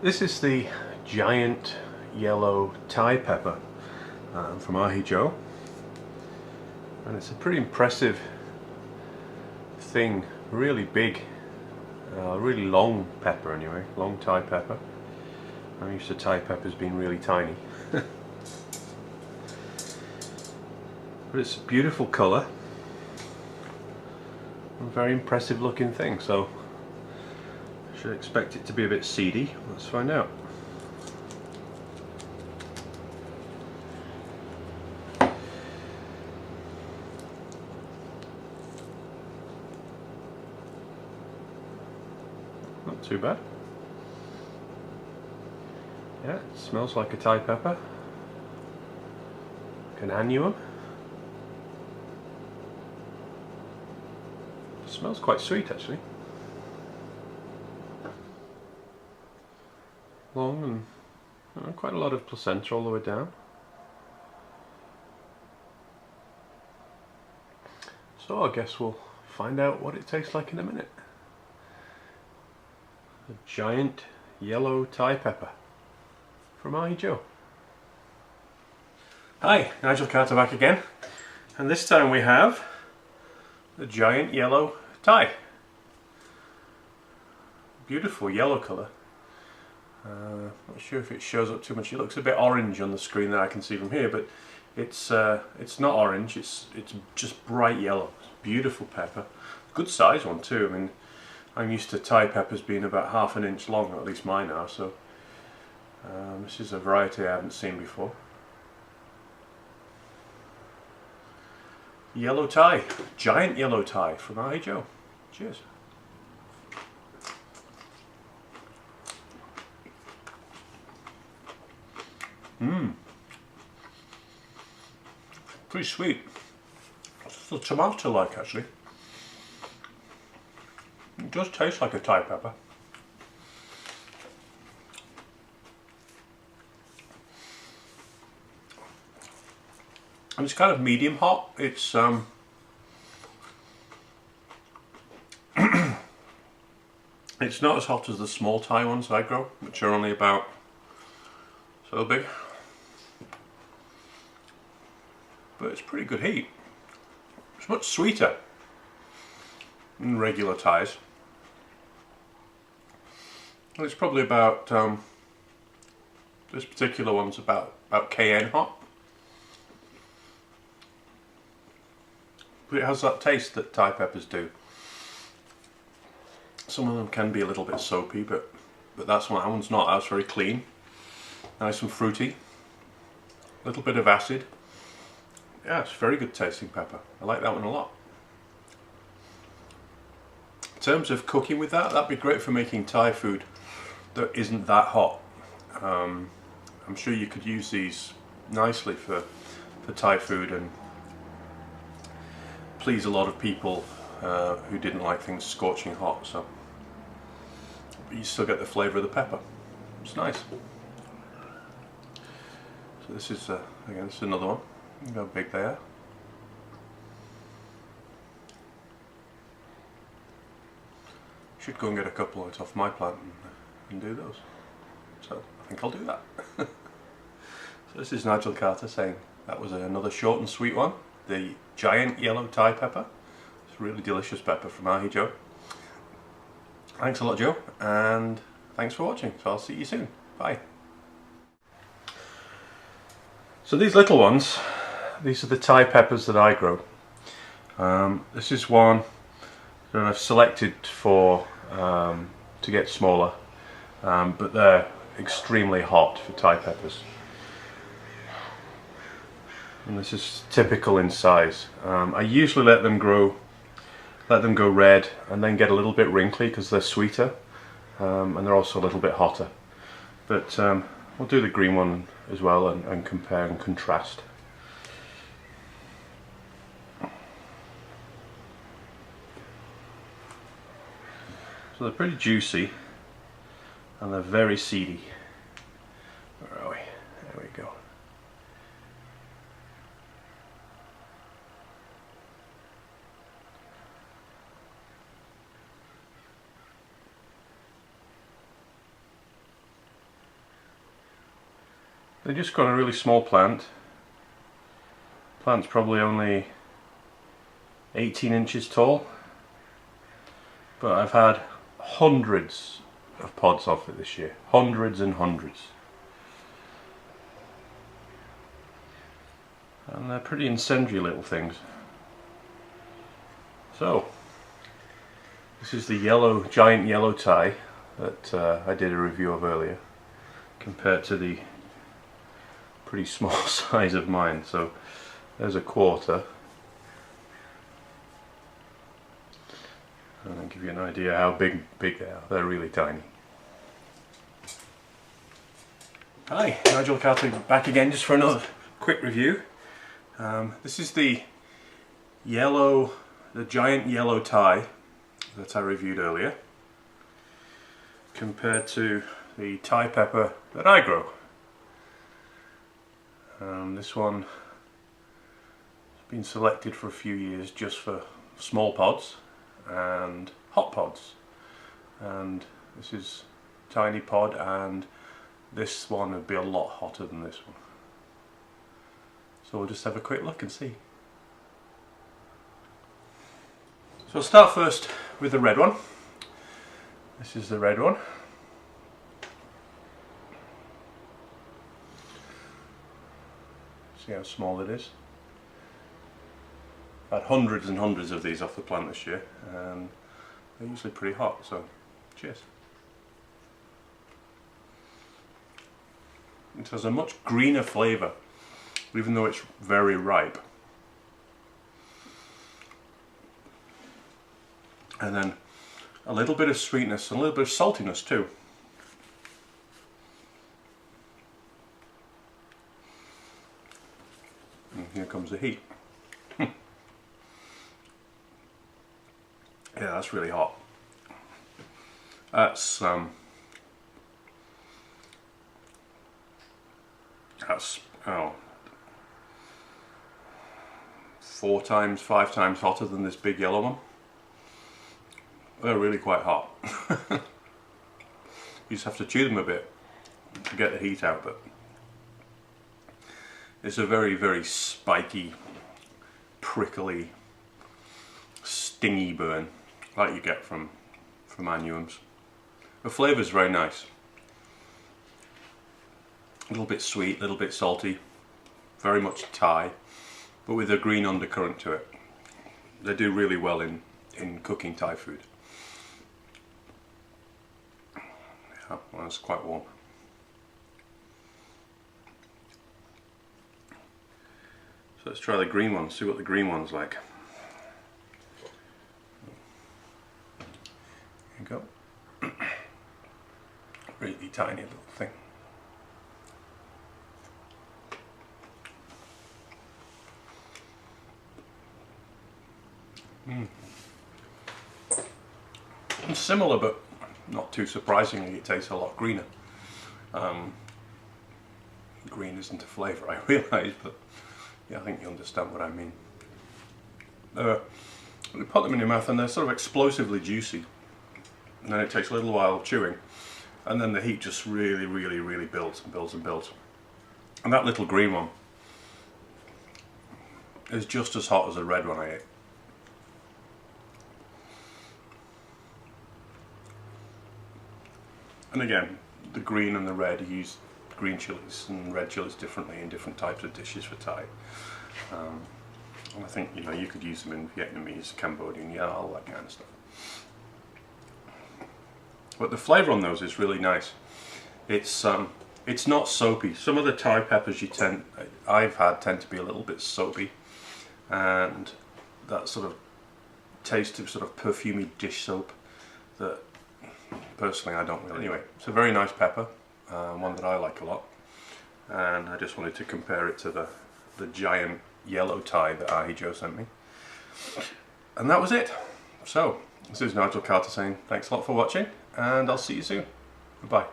This is the giant yellow Thai pepper from AjiJoe, and it's a pretty impressive thing, really big, really long pepper anyway, long Thai pepper. I'm used to Thai peppers being really tiny. But it's a beautiful colour, a very impressive looking thing, so I should expect it to be a bit seedy. Let's find out. Not too bad. Yeah, it smells like a Thai pepper. Cayenne-hot. Smells quite sweet actually. Long and quite a lot of placenta all the way down. So I guess we'll find out what it tastes like in a minute. A giant yellow Thai pepper from AjiJoe. Hi, Nigel Carter back again, and this time we have the giant yellow Thai. Beautiful yellow colour. Not sure if it shows up too much. It looks a bit orange on the screen that I can see from here, but it's not orange. It's just bright yellow. It's a beautiful pepper, good size one too. I mean, I'm used to Thai peppers being about ½ an inch long, or at least mine are. So this is a variety I haven't seen before. Yellow Thai, giant yellow Thai from AjiJoe. Cheers. Pretty sweet. It's a tomato-like actually. It does taste like a Thai pepper. And it's kind of medium hot. It's it's not as hot as the small Thai ones I grow, which are only about so big. But it's pretty good heat. It's much sweeter than regular Thais. And it's probably about this particular one's about cayenne-hot. But it has that taste that Thai peppers do. Some of them can be a little bit soapy, but that one's not. That's very clean, nice and fruity. A little bit of acid. Yeah, it's very good tasting pepper. I like that one a lot. In terms of cooking with that, that'd be great for making Thai food that isn't that hot. I'm sure you could use these nicely for Thai food and please a lot of people who didn't like things scorching hot. So, but you still get the flavour of the pepper. It's nice. So this is again, this is another one. Look how big they are. Should go and get a couple out off my plant and do those. So I think I'll do that. So this is Nigel Carter saying that was another short and sweet one. The giant yellow Thai pepper. It's a really delicious pepper from AjiJoe. Thanks a lot, Joe, and thanks for watching. So I'll see you soon. Bye. So these little ones, these are the Thai peppers that I grow. This is one that I've selected for to get smaller, but they're extremely hot for Thai peppers. And this is typical in size. I usually let them go red and then get a little bit wrinkly because they're sweeter, and they're also a little bit hotter. But we'll do the green one as well and compare and contrast. So they're pretty juicy and they're very seedy. Where are we? There we go. They just got a really small plant. Plant's probably only 18 inches tall, but I've had hundreds of pods off it this year. Hundreds and hundreds. And they're pretty incendiary little things. So, this is the giant yellow Thai that I did a review of earlier, compared to the pretty small size of mine. So there's a quarter, and I'll give you an idea how big they are. They're really tiny. Hi, Nigel Carter back again just for another quick review. This is the giant yellow Thai that I reviewed earlier, compared to the Thai pepper that I grow. This one has been selected for a few years just for small pods and hot pods, and this is tiny pod, and this one would be a lot hotter than this one. So we'll just have a quick look and see. So I'll start first with the red one. This is the red one. See how small it is. I've had hundreds and hundreds of these off the plant this year, and they're usually pretty hot, so cheers. It has a much greener flavour, even though it's very ripe. And then a little bit of sweetness and a little bit of saltiness too. And here comes the heat. Yeah, that's really hot. That's 4 times, 5 times hotter than this big yellow one. They're really quite hot. You just have to chew them a bit to get the heat out, but it's a very, very spiky, prickly, stingy burn like you get from annuums. The flavour is very nice. A little bit sweet, a little bit salty, very much Thai, but with a green undercurrent to it. They do really well in cooking Thai food. Yeah, well, it's quite warm. So let's try the green one, see what the green one's like. There you go. Really tiny little thing. It's similar, but not too surprisingly it tastes a lot greener. Green isn't a flavour, I realise, but yeah, I think you understand what I mean. You put them in your mouth and they're sort of explosively juicy, and then it takes a little while chewing, and then the heat just really, really, really builds and builds and builds. And that little green one is just as hot as the red one I ate. And again, the green and the red, you use green chilies and red chilies differently in different types of dishes for Thai. And I think, you know, you could use them in Vietnamese, Cambodian, yeah, all that kind of stuff. But the flavour on those is really nice. It's not soapy. Some of the Thai peppers I've had tend to be a little bit soapy, and that sort of taste of sort of perfumey dish soap that personally I don't really. Anyway, it's a very nice pepper, one that I like a lot, and I just wanted to compare it to the giant yellow Thai that AjiJoe sent me. And that was it. So, this is Nigel Carter saying thanks a lot for watching, and I'll see you soon. Goodbye.